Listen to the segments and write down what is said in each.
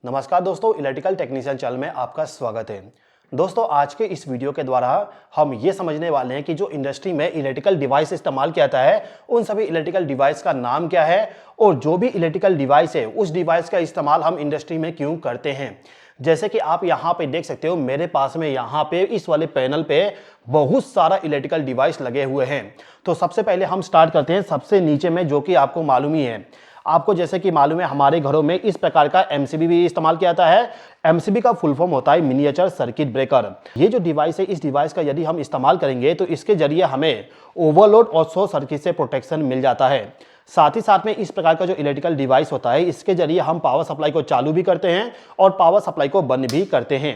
नमस्कार दोस्तों, electrical technician channel में आपका स्वागत है। दोस्तों, आज के इस वीडियो के द्वारा हम ये समझने वाले हैं कि जो इंडस्ट्री में इलेक्ट्रिकल डिवाइस इस्तेमाल किया जाता है उन सभी इलेक्ट्रिकल डिवाइस का नाम क्या है और जो भी इलेक्ट्रिकल डिवाइस है उस डिवाइस का इस्तेमाल हम इंडस्ट्री में क्यों करते हैं। जैसे कि आप यहाँ पे देख सकते हो, मेरे पास में यहाँ पे इस वाले पैनल पे बहुत सारा इलेक्ट्रिकल डिवाइस लगे हुए हैं। तो सबसे पहले हम स्टार्ट करते हैं सबसे नीचे में, जो कि आपको मालूम ही है। आपको जैसे कि मालूम है, हमारे घरों में इस प्रकार का एमसीबी भी इस्तेमाल किया जाता है। एमसीबी का फुल फॉर्म होता है मिनिएचर सर्किट ब्रेकर। ये जो डिवाइस है, इस डिवाइस का यदि हम इस्तेमाल करेंगे तो इसके जरिए हमें ओवरलोड और शॉर्ट सर्किट से प्रोटेक्शन मिल जाता है। साथ ही साथ में इस प्रकार का जो इलेक्ट्रिकल डिवाइस होता है, इसके जरिए हम पावर सप्लाई को चालू भी करते हैं और पावर सप्लाई को बंद भी करते हैं।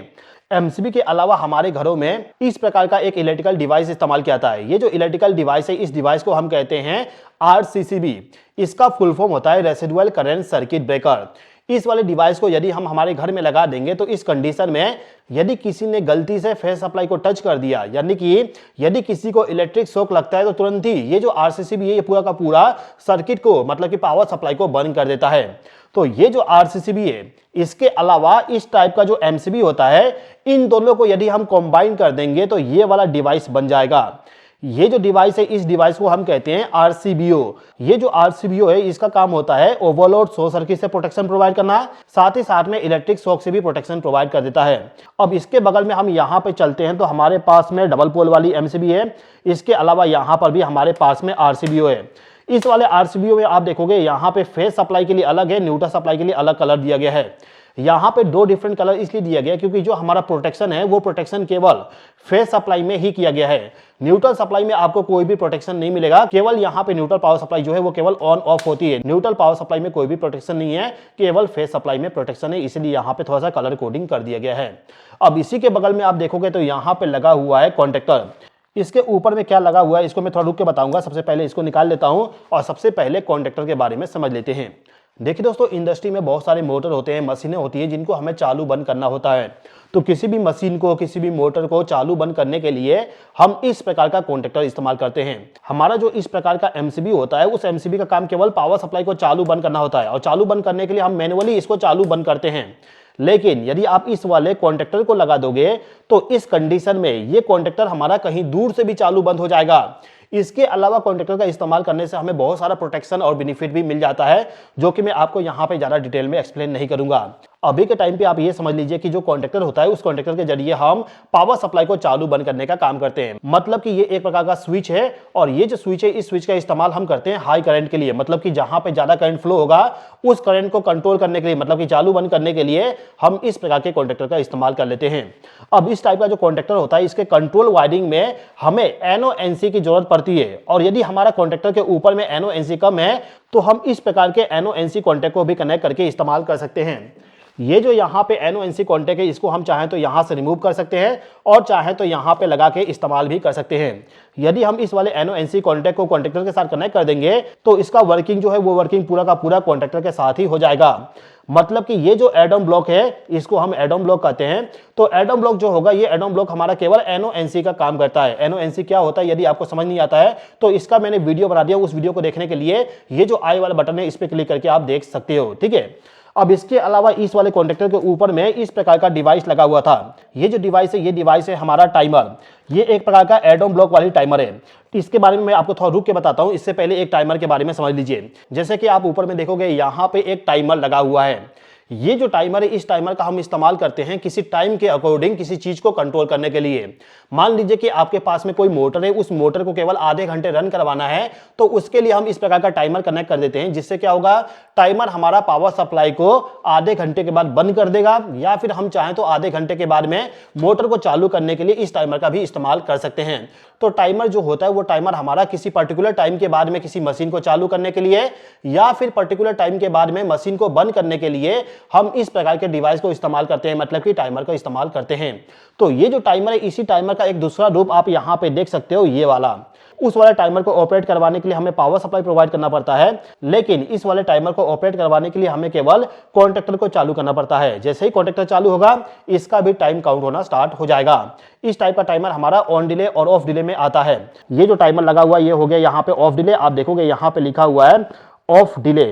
एमसीबी के अलावा हमारे घरों में इस प्रकार का एक इलेक्ट्रिकल डिवाइस इस्तेमाल किया जाता है। ये जो इलेक्ट्रिकल डिवाइस है, इस डिवाइस को हम कहते हैं आरसीसीबी। इसका फुल फॉर्म होता है रेसिडुअल करंट सर्किट ब्रेकर। इस वाले डिवाइस को यदि हम हमारे घर में लगा देंगे तो इस कंडीशन में यदि किसी ने गलती से फेस सप्लाई को टच कर दिया, यानी कि यदि किसी को इलेक्ट्रिक शॉक लगता है, तो तुरंत ही ये जो आरसीसीबी है, ये पूरा का पूरा सर्किट को, मतलब कि पावर सप्लाई को बंद कर देता है। तो ये जो आरसीसीबी है, इसके अलावा इस टाइप का जो एमसीबी होता है, इन दोनों को यदि हम कंबाइन कर देंगे तो ये वाला डिवाइस बन जाएगा। ये जो डिवाइस है, इस डिवाइस को हम कहते हैं आरसीबीओ। ये जो आरसीबीओ है, इसका काम होता है ओवरलोड शॉर्ट सर्किट से प्रोटेक्शन प्रोवाइड करना, साथ ही साथ में इलेक्ट्रिक शॉक से भी प्रोटेक्शन प्रोवाइड कर देता है। अब इसके बगल में हम यहाँ पे चलते हैं तो हमारे पास में डबल पोल वाली एमसीबी है। इसके अलावा यहाँ पर भी हमारे पास में आरसीबीओ है। इस वाले आरसीबीओ में आप देखोगे, यहाँ पे फेज सप्लाई के लिए अलग है, न्यूट्रल सप्लाई के लिए अलग कलर दिया गया है। यहाँ पे दो डिफरेंट कलर इसलिए दिया गया क्योंकि जो हमारा प्रोटेक्शन है वो प्रोटेक्शन केवल फेज सप्लाई में ही किया गया है। न्यूट्रल सप्लाई में आपको कोई भी प्रोटेक्शन नहीं मिलेगा। केवल यहाँ पे न्यूट्रल पावर सप्लाई जो है वो केवल ऑन ऑफ होती है। न्यूट्रल पावर सप्लाई में कोई भी प्रोटेक्शन नहीं है, केवल फेज सप्लाई में प्रोटेक्शन है, इसलिए यहाँ पे थोड़ा सा कलर कोडिंग कर दिया गया है। अब इसी के बगल में आप देखोगे तो यहाँ पे लगा हुआ है कॉन्टेक्टर। इसके ऊपर में क्या लगा हुआ है इसको मैं थोड़ा रुक के बताऊंगा। सबसे पहले इसको निकाल लेता हूं और सबसे पहले कॉन्टेक्टर के बारे में समझ लेते हैं। देखिए दोस्तों, इंडस्ट्री में बहुत सारे मोटर होते हैं, मशीनें होती हैं, जिनको हमें चालू बंद करना होता है। तो किसी भी मशीन को, किसी भी मोटर को चालू बंद करने के लिए हम इस प्रकार का कॉन्टेक्टर इस्तेमाल करते हैं। हमारा जो इस प्रकार का एमसीबी होता है, उस एमसीबी का काम केवल पावर सप्लाई को चालू बंद करना होता है और चालू बंद करने के लिए हम मैनुअली इसको चालू बंद करते हैं। लेकिन यदि आप इस वाले कॉन्टेक्टर को लगा दोगे तो इस कंडीशन में ये कॉन्टेक्टर हमारा कहीं दूर से भी चालू बंद हो जाएगा। इसके अलावा कॉन्टेक्टर का इस्तेमाल करने से हमें बहुत सारा प्रोटेक्शन और बेनिफिट भी मिल जाता है, जो कि मैं आपको यहाँ पे ज़्यादा डिटेल में एक्सप्लेन नहीं करूंगा। अभी के टाइम पे आप ये समझ लीजिए कि जो कॉन्टेक्टर होता है, उस कॉन्टेक्टर के जरिए हम पावर सप्लाई को चालू बंद करने का काम करते हैं। मतलब कि ये एक प्रकार का स्विच है और ये जो स्विच है, इस स्विच का इस्तेमाल हम करते हैं हाई करंट के लिए। मतलब कि जहां पे ज्यादा करंट फ्लो होगा, उस करंट को कंट्रोल करने के लिए, मतलब कि चालू बंद करने के लिए हम इस प्रकार के कॉन्टेक्टर का इस्तेमाल कर लेते हैं। अब इस टाइप का जो कॉन्टेक्टर होता है, इसके कंट्रोल वायरिंग में हमें एनओएनसी की जरूरत पड़ती है और यदि हमारा कॉन्टेक्टर के ऊपर में एनओएनसी कम है तो हम इस प्रकार के एनओएनसी कॉन्टेक्ट को भी कनेक्ट करके इस्तेमाल कर सकते हैं। ये जो यहाँ पे एनओएनसी कॉन्टेक्ट है, इसको हम चाहें तो यहाँ से रिमूव कर सकते हैं और चाहें तो यहाँ पे लगा के इस्तेमाल भी कर सकते हैं। यदि हम इस वाले एनओएनसी कॉन्टेक्ट को कॉन्टेक्टर के साथ कनेक्ट कर देंगे तो इसका वर्किंग जो है वो वर्किंग पूरा का पूरा कॉन्टेक्टर के साथ ही हो जाएगा। मतलब कि ये जो एडम ब्लॉक है, इसको हम एडम ब्लॉक कहते हैं। तो एडम ब्लॉक जो होगा, ये एडम ब्लॉक हमारा केवल एनओएनसी का काम करता है। एनओएनसी क्या होता है, यदि आपको समझ नहीं आता है तो इसका मैंने वीडियो बना दिया। उस वीडियो को देखने के लिए ये जो आई वाला बटन है, इस पर क्लिक करके आप देख सकते हो, ठीक है। अब इसके अलावा इस वाले कॉन्टेक्टर के ऊपर में इस प्रकार का डिवाइस लगा हुआ था। ये जो डिवाइस है, ये डिवाइस है हमारा टाइमर। ये एक प्रकार का एडम ब्लॉक वाली टाइमर है। इसके बारे में मैं आपको थोड़ा रुक के बताता हूं। इससे पहले एक टाइमर के बारे में समझ लीजिए। जैसे कि आप ऊपर में देखोगे, यहाँ पे एक टाइमर लगा हुआ है। ये जो टाइमर है, इस टाइमर का हम इस्तेमाल करते हैं किसी टाइम के अकॉर्डिंग किसी चीज को कंट्रोल करने के लिए। मान लीजिए कि आपके पास में कोई मोटर है, उस मोटर को केवल आधे घंटे रन करवाना है, तो उसके लिए हम इस प्रकार का टाइमर कनेक्ट कर देते हैं। जिससे क्या होगा, टाइमर हमारा पावर सप्लाई को आधे घंटे के बाद बंद कर देगा, या फिर हम चाहें तो आधे घंटे के बाद में मोटर को चालू करने के लिए इस टाइमर का भी इस्तेमाल कर सकते हैं। तो टाइमर जो होता है, वो टाइमर हमारा किसी पर्टिकुलर टाइम के बाद में किसी मशीन को चालू करने के लिए या फिर पर्टिकुलर टाइम के बाद में मशीन को बंद करने के लिए हम इस प्रकार के डिवाइस को इस्तेमाल करते हैं, मतलब कि टाइमर का इस्तेमाल करते हैं। तो ये जो टाइमर है, इसी टाइमर का एक दूसरा रूप आप यहाँ पे देख सकते हो, ये वाला। उस वाले टाइमर को ऑपरेट करवाने के लिए हमें पावर सप्लाई प्रोवाइड करना पड़ता है, लेकिन इस वाले टाइमर को ऑपरेट करवाने के लिए हमें केवल कॉन्टेक्टर को चालू करना पड़ता है। जैसे ही कॉन्टेक्टर चालू होगा, इसका भी टाइम काउंट होना स्टार्ट हो जाएगा। इस टाइप का टाइमर हमारा ऑन डिले और ऑफ डिले में आता है। ये जो टाइमर लगा हुआ है, ये हो गया यहाँ पे ऑफ डिले। आप देखोगे यहाँ पे लिखा हुआ है ऑफ डिले।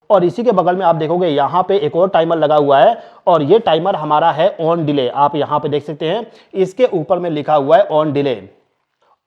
और इसी के बगल में आप देखोगे यहाँ पे एक और टाइमर लगा हुआ है और ये टाइमर हमारा है ऑन डिले। आप यहाँ पे देख सकते हैं इसके ऊपर में लिखा हुआ है on delay.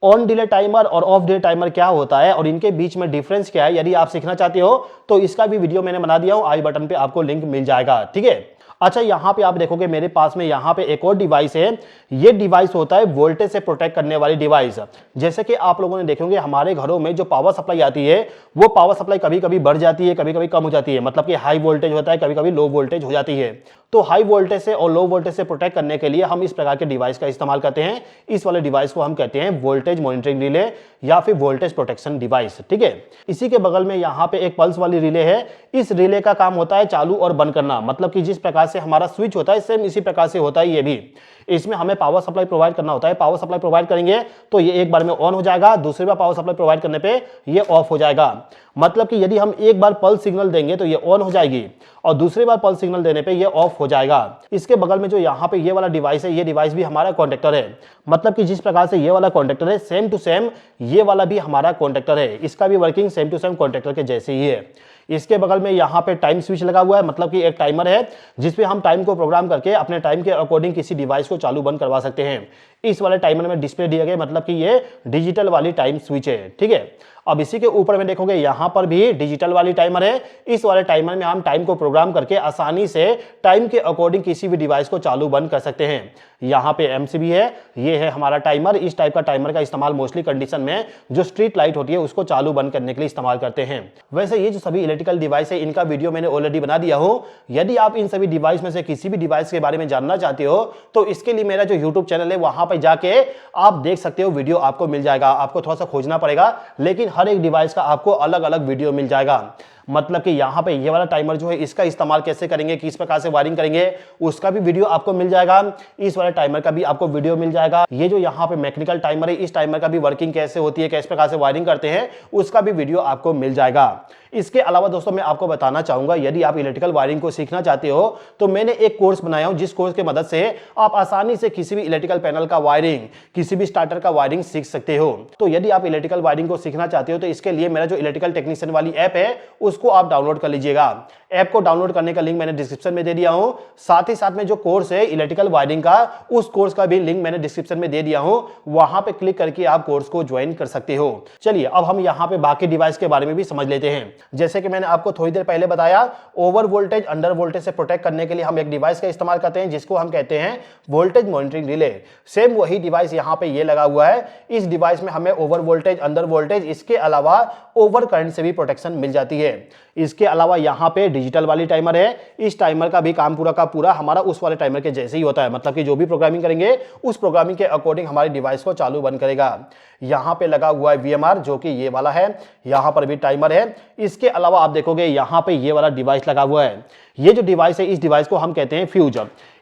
On delay timer और ऑफ डिले टाइमर क्या होता है और इनके बीच में डिफरेंस क्या है, यदि आप सीखना चाहते हो तो इसका भी वीडियो मैंने बना दिया हूं, आई बटन पे आपको लिंक मिल जाएगा। ठीक है। अच्छा, यहां पे आप देखोगे मेरे पास में यहां पे एक और डिवाइस है। ये डिवाइस होता है वोल्टेज से प्रोटेक्ट करने वाली डिवाइस। जैसे कि आप लोगों ने देखेंगे हमारे घरों में जो पावर सप्लाई आती है वो पावर सप्लाई कभी कभी बढ़ जाती है, कभी कभी कम हो जाती है, मतलब कि हाई वोल्टेज होता है, कभी कभी लो वोल्टेज हो जाती है। तो हाई वोल्टेज से और लो वोल्टेज से प्रोटेक्ट करने के लिए हम इस प्रकार के डिवाइस का इस्तेमाल करते हैं। इस वाले डिवाइस को हम कहते हैं वोल्टेज मॉनिटरिंग रिले या फिर वोल्टेज प्रोटेक्शन डिवाइस। ठीक है। इसी के बगल में यहाँ पे एक पल्स वाली रिले है। इस रिले का काम होता है चालू और बंद करना, मतलब कि जिस प्रकार से हमारा स्विच होता है सेम इसी प्रकार से होता है ये भी। इसमें हमें पावर सप्लाई प्रोवाइड करना होता है। पावर सप्लाई प्रोवाइड करेंगे तो ये एक बार में ऑन हो जाएगा, दूसरी बार पावर सप्लाई प्रोवाइड करने पे ये ऑफ हो जाएगा। मतलब कि यदि हम एक बार पल्स सिग्नल देंगे तो ये ऑन हो जाएगी और दूसरी बार पल्स सिग्नल देने पे ये ऑफ हो जाएगा। इसके बगल में जो यहाँ पे ये वाला डिवाइस है, ये डिवाइस भी हमारा कॉन्टेक्टर है। मतलब कि जिस प्रकार से ये वाला कॉन्टेक्टर है सेम टू सेम ये वाला भी हमारा कॉन्टेक्टर है। इसका भी working same to same contactor के जैसे ही है। इसके बगल में यहाँ पे टाइम स्विच लगा हुआ है, मतलब कि एक टाइमर है जिसपे हम टाइम को प्रोग्राम करके अपने टाइम के अकॉर्डिंग किसी डिवाइस को चालू बंद करवा सकते हैं। इस वाले टाइमर में डिस्प्ले दिया गया, मतलब कि ये डिजिटल वाली टाइम स्विच है। ठीक है। अब इसी के ऊपर में देखोगे यहाँ पर भी डिजिटल वाली टाइमर है। इस वाले टाइमर में हम टाइम को प्रोग्राम करके आसानी से टाइम के अकॉर्डिंग किसी भी डिवाइस को चालू बंद कर सकते हैं। यहाँ पे एमसीबी है, ये है हमारा टाइमर। इस टाइप का टाइमर का इस्तेमाल मोस्टली कंडीशन में जो स्ट्रीट लाइट होती है उसको चालू बंद करने के लिए इस्तेमाल करते हैं। वैसे ये जो सभी इलेक्ट्रिकल डिवाइस है इनका वीडियो मैंने ऑलरेडी बना दिया हूँ। यदि आप इन सभी डिवाइस में से किसी भी डिवाइस के बारे में जानना चाहते हो तो इसके लिए मेरा जो यूट्यूब चैनल है वहां पर जाके आप देख सकते हो, वीडियो आपको मिल जाएगा। आपको थोड़ा सा खोजना पड़ेगा लेकिन हर एक डिवाइस का आपको अलग अलग वीडियो मिल जाएगा। मतलब कि यहाँ पे ये वाला टाइमर जो है इसका इस्तेमाल कैसे करेंगे, किस प्रकार से वायरिंग करेंगे उसका भी वीडियो आपको मिल जाएगा। इस वाले टाइमर का भी आपको वीडियो मिल जाएगा। ये जो यहाँ पे मैकेनिकल टाइमर है इस टाइमर का भी वर्किंग कैसे होती है, किस प्रकार से वायरिंग करते हैं उसका भी वीडियो आपको मिल जाएगा। इसके अलावा दोस्तों मैं आपको बताना चाहूंगा यदि आप इलेक्ट्रिकल वायरिंग को सीखना चाहते हो तो मैंने एक कोर्स बनाया हूं जिस कोर्स की मदद से आप आसानी से किसी भी इलेक्ट्रिकल पैनल का वायरिंग, किसी भी स्टार्टर का वायरिंग सीख सकते हो। तो यदि आप इलेक्ट्रिकल वायरिंग को सीखना चाहते हो तो इसके लिए मेरा जो इलेक्ट्रिकल टेक्नीशियन वाली ऐप है उसको आप डाउनलोड कर लीजिएगा। ऐप को डाउनलोड करने का लिंक मैंने डिस्क्रिप्शन में दे दिया हूं। साथ ही साथ में जो कोर्स है इलेक्ट्रिकल वायरिंग का उस कोर्स का भी लिंक मैंने डिस्क्रिप्शन में दे दिया हूं। वहां पे क्लिक करके आप कोर्स को ज्वाइन कर सकते हो। चलिए अब हम यहां पे बाकी डिवाइस के बारे में भी समझ लेते हैं। जैसे कि मैंने आपको थोड़ी देर पहले बताया ओवर वोल्टेज अंडर वोल्टेज से प्रोटेक्ट करने के लिए हम एक डिवाइस का इस्तेमाल करते हैं जिसको हम कहते हैं वोल्टेज मॉनिटरिंग रिले। सेम वही डिवाइस यहां पे ये लगा हुआ है। इस डिवाइस में हमें ओवर वोल्टेज, अंडर वोल्टेज, इसके अलावा ओवर करंट से भी प्रोटेक्शन मिल जाती है। इसके अलावा यहाँ पे डिजिटल वाली टाइमर है। इस टाइमर का भी काम पूरा का पूरा हमारा उस वाले टाइमर के जैसे ही होता है, मतलब कि जो भी प्रोग्रामिंग करेंगे उस प्रोग्रामिंग के अकॉर्डिंग हमारे डिवाइस को चालू बंद करेगा। यहाँ पे लगा हुआ है वीएमआर जो कि ये वाला है। यहाँ पर भी टाइमर है। इसके अलावा आप देखोगे यहाँ पे ये वाला डिवाइस लगा हुआ है। ये जो डिवाइस है इस डिवाइस को हम कहते हैं फ्यूज।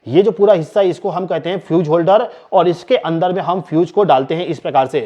ये जो पूरा हिस्सा है इसको हम कहते हैं फ्यूज होल्डर और इसके अंदर में हम फ्यूज को डालते हैं इस प्रकार से।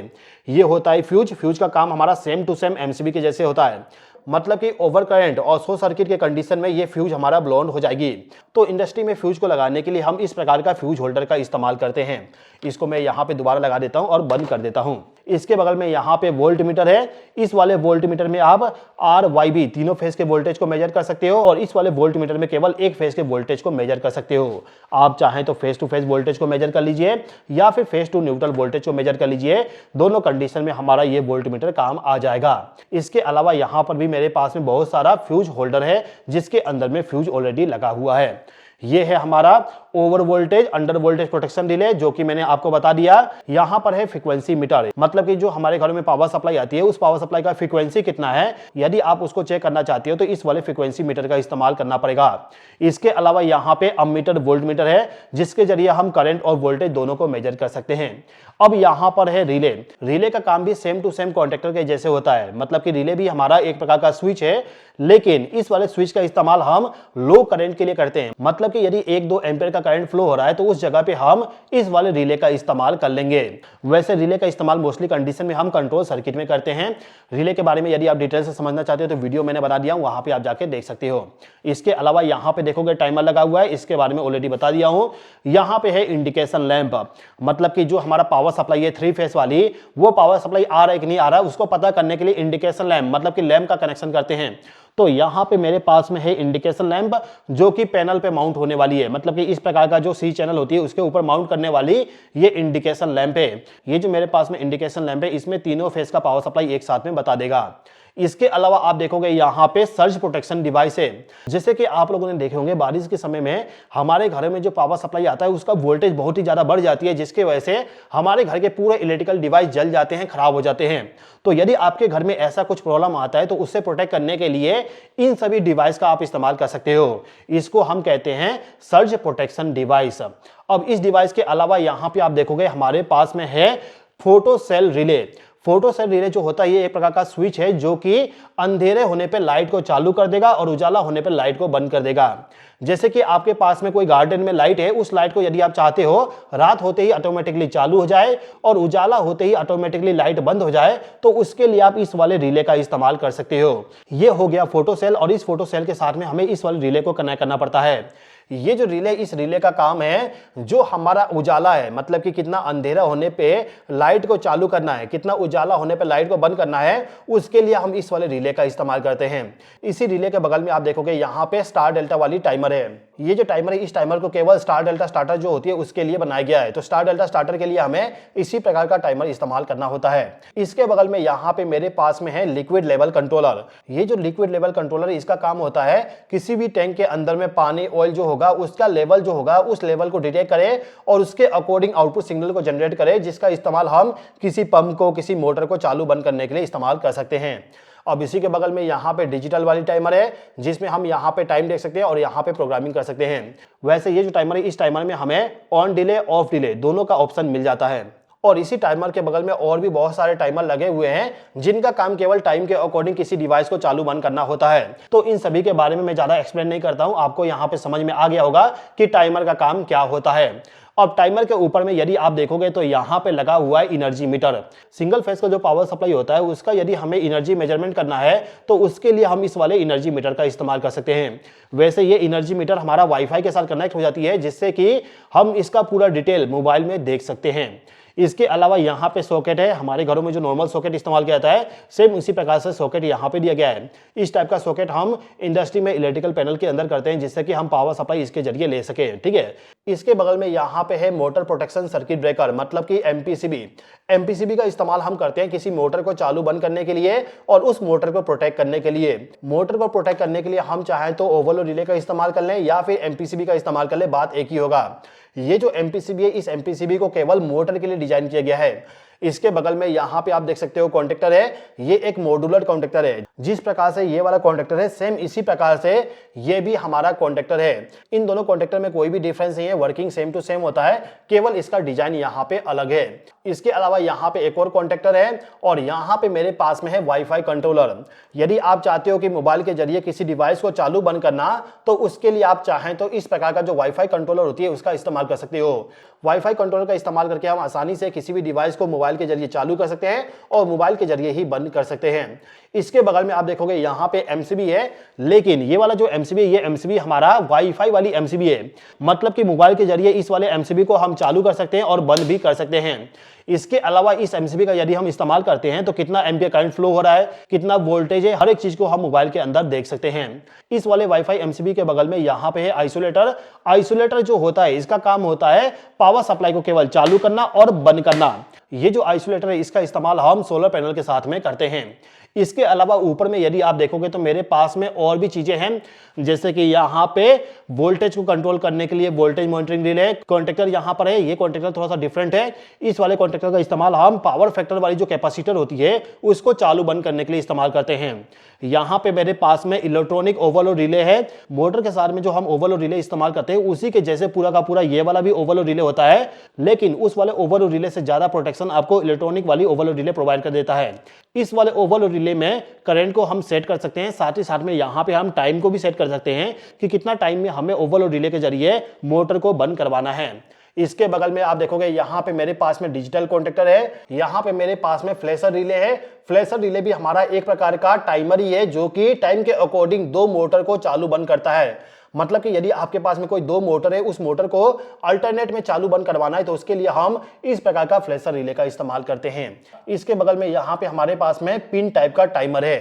ये होता है फ्यूज। फ्यूज का काम हमारा सेम टू सेम एमसीबी के जैसे होता है, मतलब कि ओवर करंट और शॉर्ट सर्किट के कंडीशन में ये फ्यूज हमारा ब्लोन हो जाएगी। तो इंडस्ट्री में फ्यूज को लगाने के लिए हम इस प्रकार का फ्यूज होल्डर का इस्तेमाल करते हैं। इसको मैं यहाँ पे दोबारा लगा देता हूँ और बंद कर देता हूँ। इसके बगल में यहाँ पे वोल्ट मीटर है। इस वाले वोल्ट मीटर में आप आर वाई बी तीनों फेज के वोल्टेज को मेजर कर सकते हो और इस वाले वोल्ट मीटर में केवल एक फेज के वोल्टेज को मेजर कर सकते हो। आप चाहें तो फेज टू फेज वोल्टेज को मेजर कर लीजिए या फिर फेज टू न्यूट्रल वोल्टेज को मेजर कर लीजिए। दोनों कंडीशन में हमारा ये वोल्ट मीटर काम आ जाएगा। इसके अलावा यहाँ पर भी मेरे पास में बहुत सारा फ्यूज होल्डर है जिसके अंदर में फ्यूज ऑलरेडी लगा हुआ है। ये है हमारा over voltage under voltage protection relay जो कि मैंने आपको बता दिया। यहां पर है फ्रीक्वेंसी मीटर, मतलब कि जो हमारे घरों में पावर सप्लाई आती है उस पावर सप्लाई का फ्रीक्वेंसी कितना है, यदि आप उसको चेक करना चाहते हो तो इस वाले फ्रीक्वेंसी मीटर का इस्तेमाल करना पड़ेगा। इसके अलावा यहाँ पे अमीटर वोल्ट मीटर है जिसके जरिए हम करंट और वोल्टेज दोनों को मेजर कर सकते हैं। अब यहाँ पर है रिले। रिले का काम भी सेम टू सेम कॉन्टेक्टर के जैसे होता है, मतलब कि रिले भी हमारा एक प्रकार का स्विच है, लेकिन इस वाले स्विच का इस्तेमाल हम लो करंट के लिए करते हैं। मतलब कि यदि 1-2 एम्पीयर का करंट फ्लो हो रहा है तो उस जगह पे हम इस वाले रिले का इस्तेमाल कर लेंगे। वैसे रिले का इस्तेमाल मोस्टली कंडीशन में हम कंट्रोल सर्किट में करते हैं। रिले के बारे में यदि आप डिटेल से समझना चाहते हो तो वीडियो मैंने बना दिया हूं, वहां पे आप जाके देख सकते हो। इसके अलावा यहाँ पे देखोगे टाइमर लगा हुआ है, इसके बारे में ऑलरेडी बता दिया हूं। यहाँ पे है इंडिकेशन लैंप, मतलब कि जो हमारा पावर सप्लाई है 3 फेस वाली, वो पावर सप्लाई आ रहा है कि नहीं आ रहा है उसको पता करने के लिए इंडिकेशन लैंप, मतलब कि लैंप का कनेक्शन करते हैं। तो यहाँ पे मेरे पास में है इंडिकेशन लैंप जो कि पैनल पे माउंट होने वाली है, मतलब कि इस प्रकार का जो सी चैनल होती है उसके ऊपर माउंट करने वाली ये इंडिकेशन लैंप है। ये जो मेरे पास में इंडिकेशन लैंप है इसमें तीनों फेस का पावर सप्लाई एक साथ में बता देगा। इसके अलावा आप देखोगे यहाँ पे सर्ज प्रोटेक्शन डिवाइस है। जैसे कि आप लोगों ने देखे होंगे बारिश के समय में हमारे घर में जो पावर सप्लाई आता है उसका वोल्टेज बहुत ही ज्यादा बढ़ जाती है, जिसकी वजह से हमारे घर के पूरे इलेक्ट्रिकल डिवाइस जल जाते हैं, खराब हो जाते हैं। तो यदि आपके घर में ऐसा कुछ प्रॉब्लम आता है तो उससे प्रोटेक्ट करने के लिए इन सभी डिवाइस का आप इस्तेमाल कर सकते हो। इसको हम कहते हैं सर्ज प्रोटेक्शन डिवाइस। अब इस डिवाइस के अलावा यहाँ पे आप देखोगे हमारे पास में है photo cell relay. Photo cell relay जो होता है ये एक प्रकार का स्विच है जो कि अंधेरे होने पे लाइट को चालू कर देगा और उजाला होने पे लाइट को बंद कर देगा। जैसे कि आपके पास में कोई गार्डन में लाइट है, उस लाइट को यदि आप चाहते हो रात होते ही ऑटोमेटिकली चालू हो जाए और उजाला होते ही ऑटोमेटिकली लाइट बंद हो जाए, तो उसके लिए आप इस वाले रिले का इस्तेमाल कर सकते हो। ये हो गया फोटो सेल, और इस फोटो सेल के साथ में हमें इस वाले रिले को कनेक्ट करना पड़ता है। ये जो रिले, इस रिले का काम है जो हमारा उजाला है, मतलब कि कितना अंधेरा होने पे लाइट को चालू करना है, कितना उजाला होने पे लाइट को बंद करना है, उसके लिए हम इस वाले रिले का इस्तेमाल करते हैं। इसी रिले के बगल में आप देखोगे यहाँ पे स्टार डेल्टा वाली टाइमर है। ये जो टाइमर है इस टाइमर को केवल स्टार डेल्टा स्टार्टर जो होती है उसके लिए बनाया गया है। तो स्टार डेल्टा स्टार्टर के लिए हमें इसी प्रकार का टाइमर इस्तेमाल करना होता है। इसके बगल में यहाँ पे मेरे पास में है लिक्विड लेवल कंट्रोलर। ये जो लिक्विड लेवल कंट्रोलर है इसका काम होता है किसी भी टैंक के अंदर में पानी, ऑयल जो होगा उसका लेवल जो होगा उस लेवल को डिटेक्ट करे और उसके अकॉर्डिंग आउटपुट सिग्नल को जनरेट करे, जिसका इस्तेमाल हम किसी पंप को, किसी मोटर को चालू बंद करने के लिए इस्तेमाल कर सकते हैं। अब इसी के बगल में यहाँ पे डिजिटल वाली टाइमर है जिसमें हम यहाँ पे टाइम देख सकते हैं और यहाँ पे प्रोग्रामिंग कर सकते हैं। वैसे ये जो टाइमर है इस टाइमर में हमें ऑन डिले, ऑफ डिले दोनों का ऑप्शन मिल जाता है। और इसी टाइमर के बगल में और भी बहुत सारे टाइमर लगे हुए हैं जिनका काम केवल टाइम के अकॉर्डिंग किसी डिवाइस को चालू बंद करना होता है। तो इन सभी के बारे में मैं ज्यादा एक्सप्लेन नहीं करता हूं, आपको यहाँ पे समझ में आ गया होगा कि टाइमर का काम क्या होता है। अब टाइमर के ऊपर में यदि आप देखोगे तो यहाँ पे लगा हुआ है एनर्जी मीटर। सिंगल फेज का जो पावर सप्लाई होता है उसका यदि हमें एनर्जी मेजरमेंट करना है तो उसके लिए हम इस वाले एनर्जी मीटर का इस्तेमाल कर सकते हैं। वैसे ये एनर्जी मीटर हमारा वाईफाई के साथ कनेक्ट हो जाती है जिससे कि हम इसका पूरा डिटेल मोबाइल में देख सकते हैं। इसके अलावा यहाँ पे सॉकेट है, हमारे घरों में जो नॉर्मल सॉकेट इस्तेमाल किया जाता है सेम उसी प्रकार से सॉकेट यहाँ पे दिया गया है। इस टाइप का सॉकेट हम इंडस्ट्री में इलेक्ट्रिकल पैनल के अंदर करते हैं जिससे कि हम पावर सप्लाई इसके जरिए ले सके। ठीक है, इसके बगल में यहाँ पे है मोटर प्रोटेक्शन सर्किट ब्रेकर, मतलब कि एमपीसीबी। एमपीसीबी का इस्तेमाल हम करते हैं किसी मोटर को चालू बंद करने के लिए और उस मोटर को प्रोटेक्ट करने के लिए। मोटर को प्रोटेक्ट करने के लिए हम चाहें तो ओवरलोड रिले का इस्तेमाल कर लें या फिर एमपीसीबी का इस्तेमाल कर लें, बात एक ही होगा। ये जो एमपीसीबी है इस एमपीसीबी को केवल मोटर के लिए डिजाइन किया गया है। इसके बगल में यहाँ पे आप देख सकते हो कॉन्टेक्टर है, ये एक मॉड्यूलर कॉन्टेक्टर है। जिस प्रकार से ये वाला कॉन्टेक्टर है सेम इसी प्रकार से ये भी हमारा कॉन्टेक्टर है। इन दोनों कॉन्टेक्टर में कोई भी डिफरेंस नहीं है, वर्किंग सेम टू सेम होता है, केवल इसका डिजाइन यहाँ पे अलग है। इसके अलावा यहाँ पे एक और कॉन्टेक्टर है और यहाँ पे मेरे पास में है वाईफाई कंट्रोलर। यदि आप चाहते हो कि मोबाइल के जरिए किसी डिवाइस को चालू बंद करना तो उसके लिए आप चाहें तो इस प्रकार का जो वाईफाई कंट्रोलर होती है उसका इस्तेमाल कर सकते हो। वाईफाई कंट्रोलर का इस्तेमाल करके हम आसानी से किसी भी डिवाइस को मोबाइल के जरिए चालू कर सकते हैं और मोबाइल के जरिए ही बंद कर सकते हैं। इसके बगल में आप देखोगे यहाँ पे एमसीबी है, लेकिन ये वाला जो एमसीबी है ये एमसीबी हमारा वाईफाई वाली एमसीबी है, मतलब कि मोबाइल के जरिए इस वाले एमसीबी को हम चालू कर सकते हैं और बंद भी कर सकते हैं। इसके अलावा इस एमसीबी का यदि हम इस्तेमाल करते हैं तो कितना एम्पियर करंट फ्लो हो रहा है, कितना वोल्टेज है, हर एक चीज को हम मोबाइल के अंदर देख सकते हैं। इस वाले वाईफाई एमसीबी के बगल में यहाँ पे है आइसोलेटर। आइसोलेटर जो होता है इसका काम होता है पावर सप्लाई को केवल चालू करना और बंद करना। ये जो आइसोलेटर है इसका इस्तेमाल हम सोलर पैनल के साथ में करते हैं। इसके अलावा ऊपर में यदि आप देखोगे तो मेरे पास में और भी चीजें हैं, जैसे कि यहाँ पे वोल्टेज को कंट्रोल करने के लिए वोल्टेज मॉनिटरिंग रिले कॉन्टेक्टर यहाँ पर है। ये कॉन्टेक्टर थोड़ा सा डिफरेंट है। इस वाले कॉन्टेक्टर का इस्तेमाल हम पावर फैक्टर वाली जो कैपेसिटर होती है उसको चालू बंद करने के लिए इस्तेमाल करते हैं। यहाँ पे मेरे पास में इलेक्ट्रॉनिक ओवरलोड रिले है। मोटर के साथ में जो हम ओवरलोड रिले इस्तेमाल करते हैं उसी के जैसे पूरा का पूरा ये वाला भी ओवरलोड रिले होता है, लेकिन उस वाले ओवरलोड रिले से ज्यादा प्रोटेक्शन आपको इलेक्ट्रॉनिक वाली ओवरलोड रिले प्रोवाइड कर देता है। इस वाले ओवरलोड रिले में करंट को हम सेट कर सकते हैं, साथ ही साथ में यहाँ पे हम टाइम को भी सेट कर सकते हैं कि कितना टाइम में हमें ओवरलोड रिले के जरिए मोटर को बंद करवाना है। इसके बगल में आप देखोगे यहाँ पे मेरे पास में डिजिटल कॉन्टेक्टर है, यहाँ पे मेरे पास में फ्लैशर रिले है। फ्लैशर रिले भी हमारा एक प्रकार का टाइमर ही है जो कि टाइम के अकॉर्डिंग दो मोटर को चालू बंद करता है। मतलब कि यदि आपके पास में कोई दो मोटर है, उस मोटर को अल्टरनेट में चालू बंद करवाना है तो उसके लिए हम इस प्रकार का फ्लैशर रिले का इस्तेमाल करते हैं। इसके बगल में यहाँ पे हमारे पास में पिन टाइप का टाइमर है।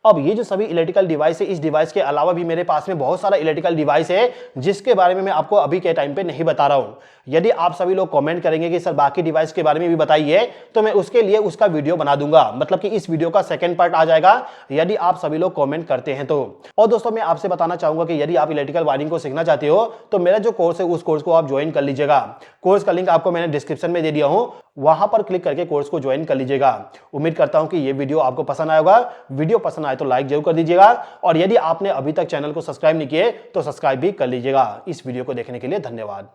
अब ये जो सभी इलेक्ट्रिकल डिवाइस है, इस डिवाइस के अलावा भी मेरे पास में बहुत सारा इलेक्ट्रिकल डिवाइस है जिसके बारे में मैं आपको अभी के टाइम पे नहीं बता रहा हूं। यदि आप सभी लोग कमेंट करेंगे कि सर बाकी डिवाइस के बारे में भी बताइए, तो मैं उसके लिए उसका वीडियो बना दूंगा, मतलब कि इस वीडियो का सेकंड पार्ट आ जाएगा यदि आप सभी लोग कमेंट करते हैं तो। और दोस्तों मैं आपसे बताना चाहूंगा कि यदि आप इलेक्ट्रिकल वायरिंग को सीखना चाहते हो तो मेरा जो कोर्स है उस कोर्स को आप ज्वाइन कर लीजिएगा। कोर्स का लिंक आपको मैंने डिस्क्रिप्शन में दे दिया हूं, वहां पर क्लिक करके कोर्स को ज्वाइन कर लीजिएगा। उम्मीद करता हूं कि ये वीडियो आपको पसंद आएगा। वीडियो पसंद आए तो लाइक जरूर कर दीजिएगा, और यदि आपने अभी तक चैनल को सब्सक्राइब नहीं किए तो सब्सक्राइब भी कर लीजिएगा। इस वीडियो को देखने के लिए धन्यवाद।